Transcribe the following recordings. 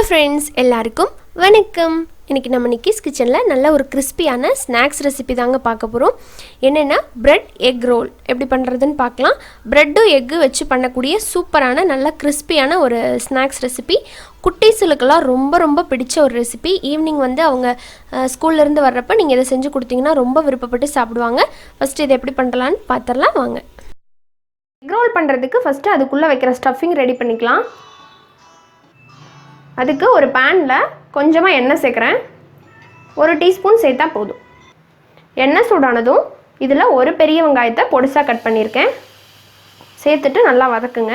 Friends எல்லாருக்கும் வணக்கம். இன்றைக்கி நம்ம நிக்கிஸ் கிச்சனில் நல்ல ஒரு கிறிஸ்பியான ஸ்நாக்ஸ் ரெசிபி தாங்க பார்க்க போகிறோம். என்னென்னா பிரெட் எக் ரோல் எப்படி பண்ணுறதுன்னு பார்க்கலாம். ப்ரெட்டும் எக்கு வச்சு பண்ணக்கூடிய சூப்பரான நல்ல கிறிஸ்பியான ஒரு ஸ்நாக்ஸ் ரெசிபி. குட்டீஸுகளுக்கெல்லாம் ரொம்ப ரொம்ப பிடிச்ச ஒரு ரெசிபி. ஈவினிங் வந்து அவங்க ஸ்கூல்லேருந்து வர்றப்போ நீங்கள் இதை செஞ்சு கொடுத்தீங்கன்னா ரொம்ப விருப்பப்பட்டு சாப்பிடுவாங்க. ஃபஸ்ட்டு இதை எப்படி பண்ணுறலான்னு பார்த்துடலாம் வாங்க. எக் ரோல் பண்ணுறதுக்கு ஃபஸ்ட்டு அதுக்குள்ளே வைக்கிற ஸ்டஃபிங் ரெடி பண்ணிக்கலாம். அதுக்கு ஒரு பேனில் கொஞ்சமாக எண்ணெய் சேர்க்குறேன். 1 டீஸ்பூன் சேர்த்தா போதும். எண்ணெய் சூடானதும் இதில் ஒரு பெரிய வெங்காயத்தை பொடிசாக கட் பண்ணியிருக்கேன். சேர்த்துட்டு நல்லா வதக்குங்க.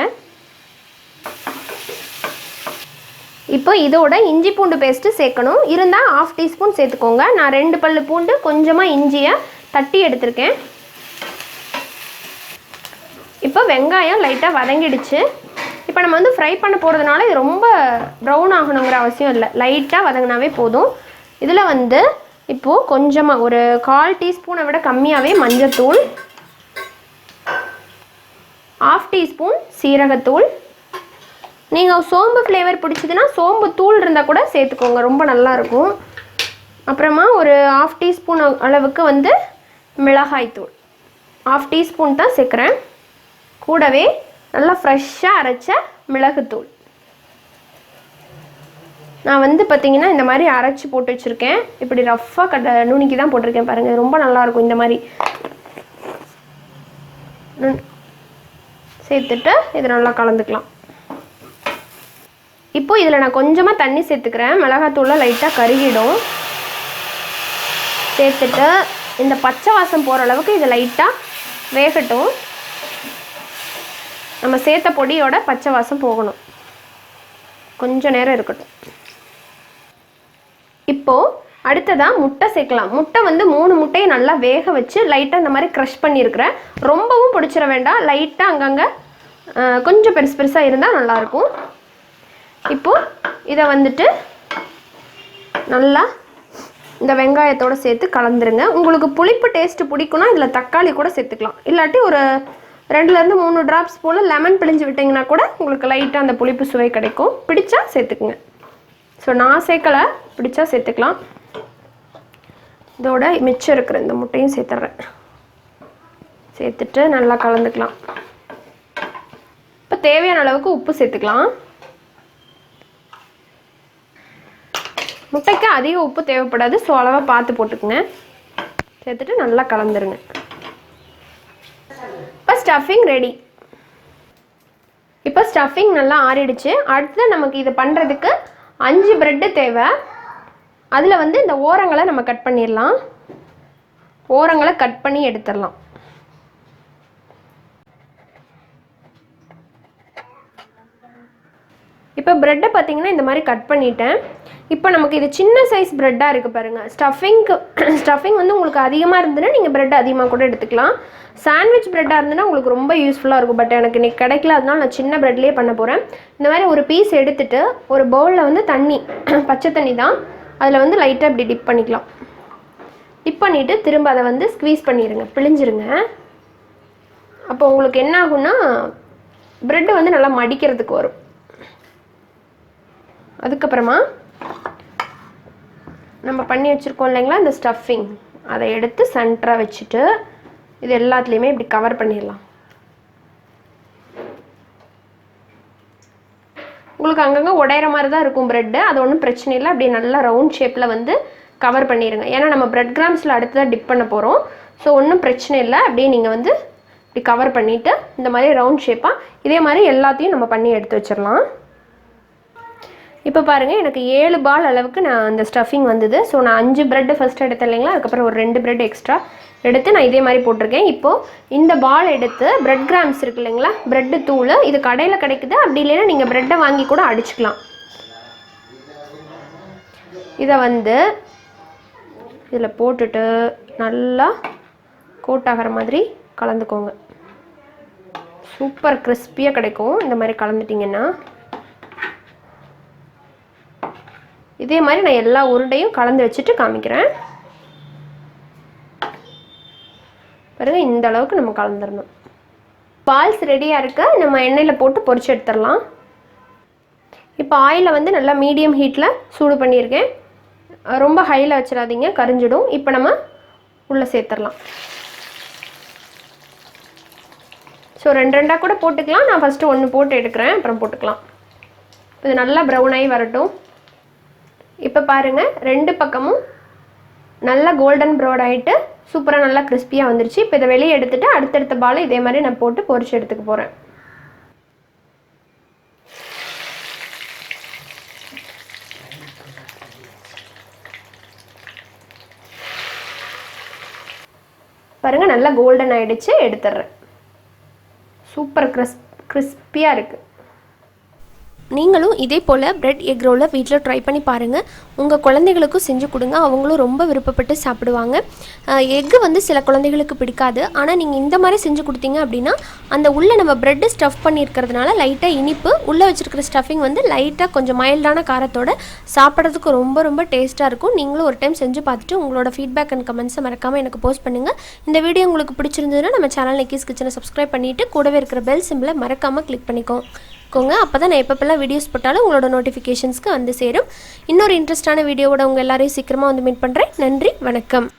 இப்போ இதோட இஞ்சி பூண்டு பேஸ்ட்டு சேர்க்கணும். இருந்தால் 1/2 டீஸ்பூன் சேர்த்துக்கோங்க. நான் 2 பல்லு பூண்டு கொஞ்சமாக இஞ்சியை தட்டி எடுத்திருக்கேன். இப்போ வெங்காயம் லைட்டாக வதங்கிடுச்சு. இப்போ நம்ம வந்து ஃப்ரை பண்ண போகிறதுனால இது ரொம்ப ப்ரௌன் ஆகணுங்கிற அவசியம் இல்லை. லைட்டாக வதங்கினாவே போதும். இதில் வந்து இப்போது கொஞ்சமாக ஒரு 1/4 டீஸ்பூனை விட கம்மியாகவே மஞ்சத்தூள், 1/2 டீஸ்பூன் சீரகத்தூள். நீங்கள் சோம்பு ஃப்ளேவர் பிடிச்சதுன்னா சோம்பு தூள் இருந்தால் கூட சேர்த்துக்கோங்க, ரொம்ப நல்லாயிருக்கும். அப்புறமா ஒரு 1/2 டீஸ்பூன் அளவுக்கு வந்து மிளகாய்த்தூள், 1/2 டீஸ்பூன் தான் சேர்க்குறேன். கூடவே நல்லா ஃப்ரெஷ்ஷாக அரைச்ச மிளகுத்தூள். நான் வந்து பார்த்திங்கன்னா இந்த மாதிரி அரைச்சி போட்டு வச்சுருக்கேன். இப்படி ரஃப்பாக நுணுக்கி தான் போட்டிருக்கேன் பாருங்கள். ரொம்ப நல்லாயிருக்கும். இந்த மாதிரி சேர்த்துட்டு இதை நல்லா கலந்துக்கலாம். இப்போ இதில் நான் கொஞ்சமாக தண்ணி சேர்த்துக்கிறேன். மிளகாத்தூளில் லைட்டாக கருகிடும். சேர்த்துட்டு இந்த பச்சை வாசம் போகிற அளவுக்கு இதை லைட்டாக வேகட்டும். நம்ம சேர்த்த பொடியோட பச்சை வாசம் போகணும். கொஞ்சம் நேரம் இருக்கட்டும். இப்போது அடுத்ததாக முட்டை சேர்க்கலாம். முட்டை வந்து 3 முட்டையை நல்லா வேக வச்சு லைட்டாக இந்த மாதிரி க்ரஷ் பண்ணியிருக்கிறேன். ரொம்பவும் பிடிச்சிட வேண்டாம், லைட்டாக அங்கங்கே கொஞ்சம் பெருசு பெருசாக இருந்தால் நல்லாயிருக்கும். இப்போது இதை வந்துட்டு நல்லா இந்த வெங்காயத்தோடு சேர்த்து கலந்துருங்க. உங்களுக்கு புளிப்பு டேஸ்ட்டு பிடிக்குன்னா இதில் தக்காளி கூட சேர்த்துக்கலாம். இல்லாட்டி ஒரு 2லேருந்து 3 ட்ராப்ஸ் போல் லெமன் பிழிஞ்சு விட்டிங்கன்னா கூட உங்களுக்கு லைட்டாக அந்த புளிப்பு சுவை கிடைக்கும். பிடிச்சா சேர்த்துக்குங்க. ஸோ நான் சேர்க்கலை, பிடிச்சா சேர்த்துக்கலாம். இதோட மிச்சம் இருக்கிற இந்த முட்டையும் சேர்த்துட்றேன். சேர்த்துட்டு நல்லா கலந்துக்கலாம். இப்போ தேவையான அளவுக்கு உப்பு சேர்த்துக்கலாம். முட்டைக்கு அதிக உப்பு தேவைப்படாது, ஸோ அளவாக பார்த்து போட்டுக்குங்க. சேர்த்துட்டு நல்லா கலந்துருங்க. இப்போ ஸ்டஃபிங் ரெடி. இப்போ ஸ்டஃபிங் நல்லா ஆறிடுச்சு. அடுத்து நமக்கு இது பண்ணுறதுக்கு 5 ப்ரெட்டு தேவை. அதில் வந்து இந்த ஓரங்களை நம்ம கட் பண்ணிடலாம். ஓரங்களை கட் பண்ணி எடுத்துடலாம். இப்போ ப்ரெட்டை பார்த்திங்கன்னா இந்த மாதிரி கட் பண்ணிட்டேன். இப்போ நமக்கு இது சின்ன சைஸ் ப்ரெட்டாக இருக்குது பாருங்கள். ஸ்டஃபிங் வந்து உங்களுக்கு அதிகமாக இருந்ததுன்னா நீங்கள் ப்ரெட் அதிகமாக கூட எடுத்துக்கலாம். சாண்ட்விச் ப்ரெட்டாக இருந்ததுன்னா உங்களுக்கு ரொம்ப யூஸ்ஃபுல்லாக இருக்கும். பட் எனக்கு இன்றைக்கி கிடைக்கல, அதனால நான் சின்ன ப்ரெட்லேயே பண்ண போகிறேன். இந்த மாதிரி ஒரு பீஸ் எடுத்துகிட்டு ஒரு பவுலில் வந்து தண்ணி, பச்சை தண்ணி தான், அதில் வந்து லைட்டாக இப்படி டிப் பண்ணிக்கலாம். டிப் பண்ணிவிட்டு திரும்ப அதை வந்து ஸ்க்வீஸ் பண்ணிடுங்க, பிழிஞ்சிருங்க. அப்போ உங்களுக்கு என்ன ஆகும்னா ப்ரெட்டு வந்து நல்லா மடிக்கிறதுக்கு வரும். அதுக்கப்புறமா நம்ம பண்ணி வச்சுருக்கோம் இல்லைங்களா இந்த ஸ்டஃபிங், அதை எடுத்து சென்டராக வச்சுட்டு இது எல்லாத்துலேயுமே இப்படி கவர் பண்ணிடலாம். உங்களுக்கு அங்கங்கே உடையிற மாதிரி தான் இருக்கும் ப்ரெட்டு, அது ஒன்றும் பிரச்சனை இல்லை. அப்படியே நல்லா ரவுண்ட் ஷேப்பில் வந்து கவர் பண்ணிடுங்க. ஏன்னா நம்ம ப்ரெட் கிராம்ஸில் அடுத்து தான் டிப் பண்ண போகிறோம். ஸோ ஒன்றும் பிரச்சனை இல்லை. அப்படியே நீங்கள் வந்து இப்படி கவர் பண்ணிவிட்டு இந்த மாதிரி ரவுண்ட் ஷேப்பாக இதே மாதிரி எல்லாத்தையும் நம்ம பண்ணி எடுத்து வச்சிடலாம். இப்போ பாருங்கள், எனக்கு 7 பால் அளவுக்கு நான் அந்த ஸ்டஃபிங் வந்தது. ஸோ நான் 5 ப்ரெட்டு ஃபஸ்ட்டு எடுத்தேன் இல்லைங்களா, அதுக்கப்புறம் ஒரு 2 ப்ரெட் எக்ஸ்ட்ரா எடுத்து நான் இதே மாதிரி போட்டிருக்கேன். இப்போது இந்த பால் எடுத்து ப்ரெட் கிராம்ஸ் இருக்குது இல்லைங்களா, ப்ரெட்டு தூள், இது கடையில் கிடைக்குது. அப்படி இல்லைன்னா நீங்கள் ப்ரெட்டை வாங்கி கூட அடிச்சுக்கலாம். இதை வந்து இதில் போட்டுட்டு நல்லா கோட் ஆகிற மாதிரி கலந்துக்கோங்க. சூப்பர் கிறிஸ்பியாக கிடைக்கும் இந்த மாதிரி கலந்துட்டிங்கன்னா. இதே மாதிரி நான் எல்லா உருண்டையும் கலந்து வச்சுட்டு காமிக்கிறேன். பாருங்கள், இந்த அளவுக்கு நம்ம கலந்துடணும். பால்ஸ் ரெடியாக இருக்குது. நம்ம எண்ணெயில் போட்டு பொரிச்சு எடுத்துடலாம். இப்போ ஆயிலை வந்து நல்லா மீடியம் ஹீட்டில் சூடு பண்ணியிருக்கேன். ரொம்ப ஹையில் வச்சிடாதீங்க, கரிஞ்சிடும். இப்போ நம்ம உள்ளே சேர்த்துடலாம். ஸோ 2 கூட போட்டுக்கலாம். நான் ஃபஸ்ட்டு 1 போட்டு எடுக்கிறேன், அப்புறம் போட்டுக்கலாம். இது நல்லா ப்ரௌன் ஆகி வரட்டும். இப்போ பாருங்கள், 2 பக்கமும் நல்லா கோல்டன் ப்ரௌன் ஆகிட்டு சூப்பராக நல்லா கிறிஸ்பியாக வந்துருச்சு. இப்போ இதை வெளியே எடுத்துகிட்டு அடுத்தடுத்த பாலை இதே மாதிரி நான் போட்டு பொரிச்சு எடுத்துக்க போகிறேன். பாருங்கள், நல்லா கோல்டன் ஆகிடுச்சு. எடுத்துடுறேன். சூப்பர் கிறிஸ்பியாக இருக்குது. நீங்களும் இதே போல் பிரெட் எக் ரோலை வீட்டில் ட்ரை பண்ணி பாருங்கள். உங்கள் குழந்தைகளுக்கும் செஞ்சு கொடுங்க, அவங்களும் ரொம்ப விருப்பப்பட்டு சாப்பிடுவாங்க. எக்கு வந்து சில குழந்தைகளுக்கு பிடிக்காது, ஆனால் நீங்கள் இந்த மாதிரி செஞ்சு கொடுத்தீங்க அப்படின்னா அந்த உள்ளே நம்ம ப்ரெட்டு ஸ்டஃப் பண்ணியிருக்கிறதுனால லைட்டாக இனிப்பு, உள்ளே வச்சுருக்கிற ஸ்டஃபிங் வந்து லைட்டாக கொஞ்சம் மைல்டான காரத்தோடு சாப்பிட்றதுக்கு ரொம்ப ரொம்ப டேஸ்ட்டாக இருக்கும். நீங்களும் ஒரு டைம் செஞ்சு பார்த்துட்டு உங்களோட ஃபீட்பேக் அண்ட் கமெண்ட்ஸை மறக்காமல் எனக்கு போஸ்ட் பண்ணுங்கள். இந்த வீடியோ உங்களுக்கு பிடிச்சிருந்ததுன்னா நம்ம சேனல் நிக்கிஸ் கிச்சனை சப்ஸ்கிரைப் பண்ணிவிட்டு கூடவே இருக்கிற பெல் சிம்பிளை மறக்காமல் கிளிக் பண்ணிக்கோங்க. அப்போ தான் நான் எப்பப்பெல்லாம் வீடியோஸ் போட்டாலும் உங்களோட நோட்டிஃபிகேஷன்ஸ்க்கு வந்து சேரும். இன்னொரு இன்ட்ரெஸ்டான வீடியோவோட உங்கள் எல்லாரையும் சீக்கிரமாக வந்து மீட் பண்ணுறேன். நன்றி, வணக்கம்.